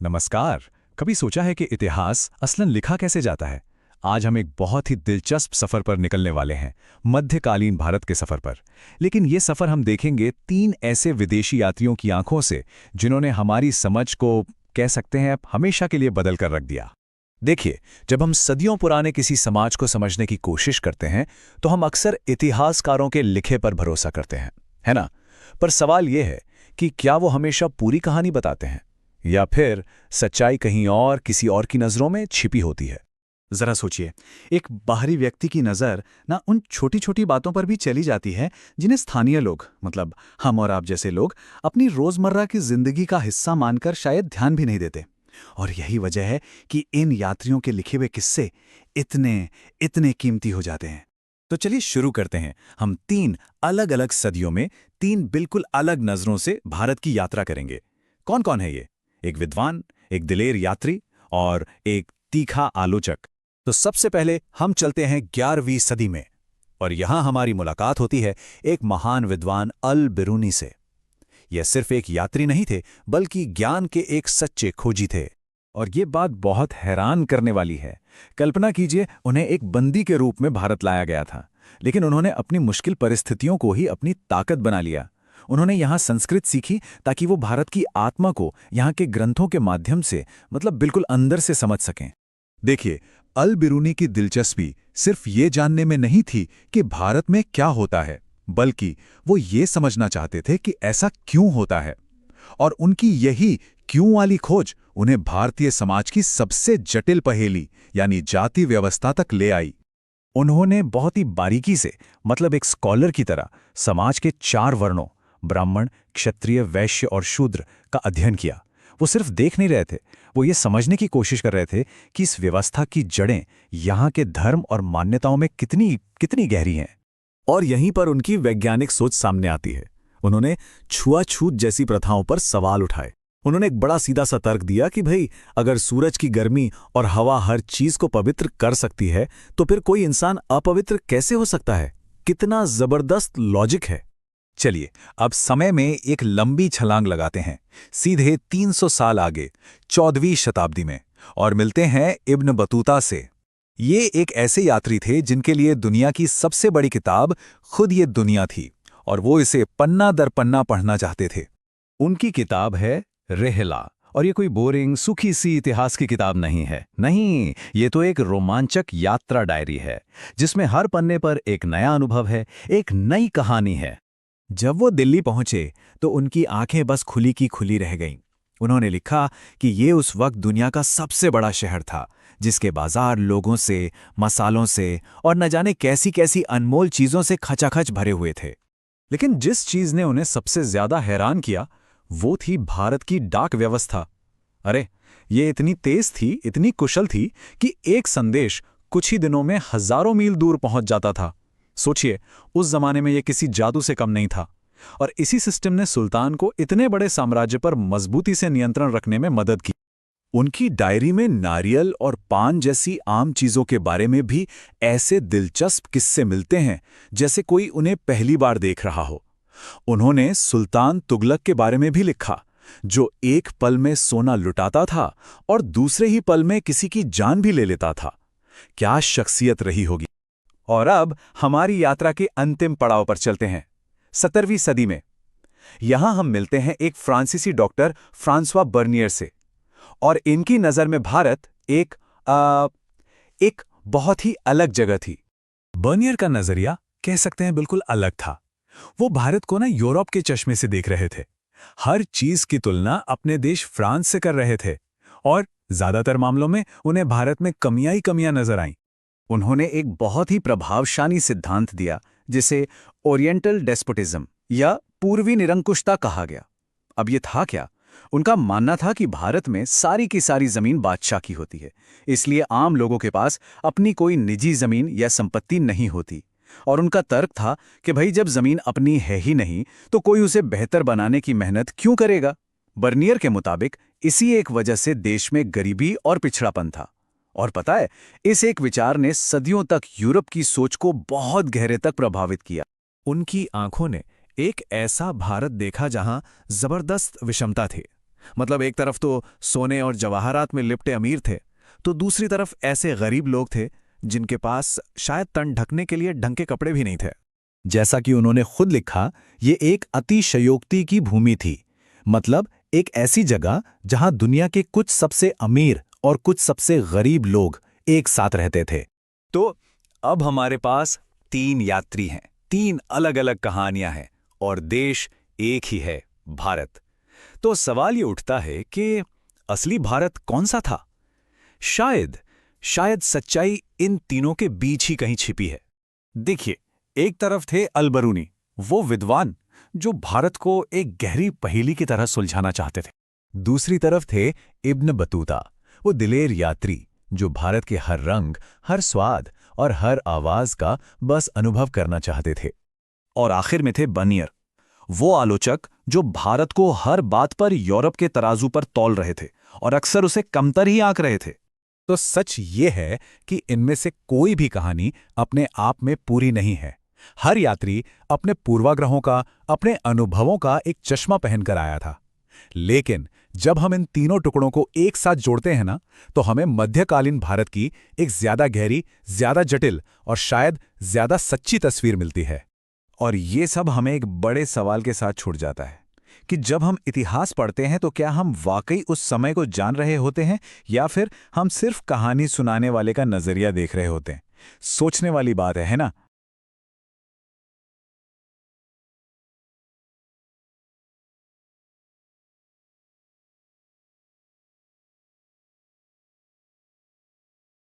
नमस्कार। कभी सोचा है कि इतिहास असलन लिखा कैसे जाता है? आज हम एक बहुत ही दिलचस्प सफर पर निकलने वाले हैं, मध्यकालीन भारत के सफर पर। लेकिन ये सफर हम देखेंगे 3 ऐसे विदेशी यात्रियों की आंखों से, जिन्होंने हमारी समझ को, कह सकते हैं, हमेशा के लिए बदल कर रख दिया। देखिए, जब हम सदियों पुराने किसी समाज को समझने की कोशिश करते हैं, तो हम अक्सर इतिहासकारों के लिखे पर भरोसा करते हैं, है ना? पर सवाल यह है कि क्या वो हमेशा पूरी कहानी बताते हैं, या फिर सच्चाई कहीं और, किसी और की नज़रों में छिपी होती है? जरा सोचिए, एक बाहरी व्यक्ति की नज़र ना उन छोटी छोटी बातों पर भी चली जाती है जिन्हें स्थानीय लोग, मतलब हम और आप जैसे लोग, अपनी रोज़मर्रा की जिंदगी का हिस्सा मानकर शायद ध्यान भी नहीं देते। और यही वजह है कि इन यात्रियों के लिखे हुए किस्से इतने इतने कीमती हो जाते हैं। तो चलिए शुरू करते हैं। हम 3 अलग अलग सदियों में 3 बिल्कुल अलग नज़रों से भारत की यात्रा करेंगे। कौन कौन है ये? एक विद्वान, एक दिलेर यात्री और एक तीखा आलोचक। तो सबसे पहले हम चलते हैं 11वीं सदी में, और यहां हमारी मुलाकात होती है एक महान विद्वान अल बिरूनी से। यह सिर्फ एक यात्री नहीं थे, बल्कि ज्ञान के एक सच्चे खोजी थे। और ये बात बहुत हैरान करने वाली है। कल्पना कीजिए, उन्हें एक बंदी के रूप में भारत लाया गया था, लेकिन उन्होंने अपनी मुश्किल परिस्थितियों को ही अपनी ताकत बना लिया। उन्होंने यहाँ संस्कृत सीखी ताकि वो भारत की आत्मा को यहाँ के ग्रंथों के माध्यम से, मतलब बिल्कुल अंदर से समझ सकें। देखिए, अल बिरूनी की दिलचस्पी सिर्फ ये जानने में नहीं थी कि भारत में क्या होता है, बल्कि वो ये समझना चाहते थे कि ऐसा क्यों होता है। और उनकी यही क्यों वाली खोज उन्हें भारतीय समाज की सबसे जटिल पहेली, यानी जाति व्यवस्था तक ले आई। उन्होंने बहुत ही बारीकी से, मतलब एक स्कॉलर की तरह, समाज के 4 वर्णों, ब्राह्मण, क्षत्रिय, वैश्य और शूद्र, का अध्ययन किया। वो सिर्फ देख नहीं रहे थे, वो ये समझने की कोशिश कर रहे थे कि इस व्यवस्था की जड़ें यहाँ के धर्म और मान्यताओं में कितनी कितनी गहरी हैं। और यहीं पर उनकी वैज्ञानिक सोच सामने आती है। उन्होंने छुआछूत जैसी प्रथाओं पर सवाल उठाए। उन्होंने एक बड़ा सीधा सा तर्क दिया कि भाई, अगर सूरज की गर्मी और हवा हर चीज को पवित्र कर सकती है, तो फिर कोई इंसान अपवित्र कैसे हो सकता है? कितना जबरदस्त लॉजिक है। चलिए, अब समय में एक लंबी छलांग लगाते हैं, सीधे 300 साल आगे, 14वीं शताब्दी में, और मिलते हैं इब्न बतूता से। ये एक ऐसे यात्री थे जिनके लिए दुनिया की सबसे बड़ी किताब खुद ये दुनिया थी, और वो इसे पन्ना दर पन्ना पढ़ना चाहते थे। उनकी किताब है रेहला, और ये कोई बोरिंग सूखी सी इतिहास की किताब नहीं है। नहीं, ये तो एक रोमांचक यात्रा डायरी है, जिसमें हर पन्ने पर एक नया अनुभव है, एक नई कहानी है। जब वो दिल्ली पहुंचे तो उनकी आंखें बस खुली की खुली रह गईं। उन्होंने लिखा कि ये उस वक्त दुनिया का सबसे बड़ा शहर था, जिसके बाजार लोगों से, मसालों से और न जाने कैसी कैसी अनमोल चीज़ों से खचाखच भरे हुए थे। लेकिन जिस चीज़ ने उन्हें सबसे ज़्यादा हैरान किया, वो थी भारत की डाक व्यवस्था। अरे, ये इतनी तेज थी, इतनी कुशल थी कि एक संदेश कुछ ही दिनों में हज़ारों मील दूर पहुंच जाता था। सोचिए, उस जमाने में यह किसी जादू से कम नहीं था। और इसी सिस्टम ने सुल्तान को इतने बड़े साम्राज्य पर मजबूती से नियंत्रण रखने में मदद की। उनकी डायरी में नारियल और पान जैसी आम चीजों के बारे में भी ऐसे दिलचस्प किस्से मिलते हैं जैसे कोई उन्हें पहली बार देख रहा हो। उन्होंने सुल्तान तुगलक के बारे में भी लिखा, जो एक पल में सोना लुटाता था और दूसरे ही पल में किसी की जान भी ले लेता था। क्या शख्सियत रही होगी। और अब हमारी यात्रा के अंतिम पड़ाव पर चलते हैं, 17वीं सदी में। यहां हम मिलते हैं एक फ्रांसीसी डॉक्टर फ्रांसवा बर्नियर से, और इनकी नज़र में भारत एक बहुत ही अलग जगह थी। बर्नियर का नजरिया, कह सकते हैं, बिल्कुल अलग था। वो भारत को ना यूरोप के चश्मे से देख रहे थे। हर चीज की तुलना अपने देश फ्रांस से कर रहे थे, और ज्यादातर मामलों में उन्हें भारत में कमियां ही कमियां नजर आईं। उन्होंने एक बहुत ही प्रभावशाली सिद्धांत दिया, जिसे ओरिएंटल डेस्पोटिज्म या पूर्वी निरंकुशता कहा गया। अब ये था क्या? उनका मानना था कि भारत में सारी की सारी जमीन बादशाह की होती है, इसलिए आम लोगों के पास अपनी कोई निजी जमीन या संपत्ति नहीं होती। और उनका तर्क था कि भाई, जब जमीन अपनी है ही नहीं, तो कोई उसे बेहतर बनाने की मेहनत क्यों करेगा? बर्नियर के मुताबिक इसी एक वजह से देश में गरीबी और पिछड़ापन था। और पता है, इस एक विचार ने सदियों तक यूरोप की सोच को बहुत गहरे तक प्रभावित किया। उनकी आंखों ने एक ऐसा भारत देखा जहां जबरदस्त विषमता थी, मतलब एक तरफ तो सोने और जवाहरात में लिपटे अमीर थे, तो दूसरी तरफ ऐसे गरीब लोग थे जिनके पास शायद तन ढकने के लिए ढंग के कपड़े भी नहीं थे। जैसा कि उन्होंने खुद लिखा, ये एक अतिशयोक्ति की भूमि थी। मतलब एक ऐसी जगह जहां दुनिया के कुछ सबसे अमीर और कुछ सबसे गरीब लोग एक साथ रहते थे। तो अब हमारे पास 3 यात्री हैं, 3 अलग-अलग कहानियां हैं और देश एक ही है, भारत। तो सवाल ये उठता है कि असली भारत कौन सा था? शायद सच्चाई इन तीनों के बीच ही कहीं छिपी है। देखिए, एक तरफ थे अलबरूनी, वो विद्वान जो भारत को एक गहरी पहेली की तरह सुलझाना चाहते थे। दूसरी तरफ थे इब्न बतूता, वो दिलेर यात्री जो भारत के हर रंग, हर स्वाद और हर आवाज का बस अनुभव करना चाहते थे। और आखिर में थे बनियर, वो आलोचक जो भारत को हर बात पर यूरोप के तराजू पर तौल रहे थे और अक्सर उसे कमतर ही आंक रहे थे। तो सच ये है कि इनमें से कोई भी कहानी अपने आप में पूरी नहीं है। हर यात्री अपने पूर्वाग्रहों का, अपने अनुभवों का एक चश्मा पहनकर आया था। लेकिन जब हम इन तीनों टुकड़ों को एक साथ जोड़ते हैं ना, तो हमें मध्यकालीन भारत की एक ज्यादा गहरी, ज्यादा जटिल और शायद ज्यादा सच्ची तस्वीर मिलती है। और ये सब हमें एक बड़े सवाल के साथ छूट जाता है कि जब हम इतिहास पढ़ते हैं तो क्या हम वाकई उस समय को जान रहे होते हैं या फिर हम सिर्फ कहानी सुनाने वाले का नजरिया देख रहे होते हैं। सोचने वाली बात है ना।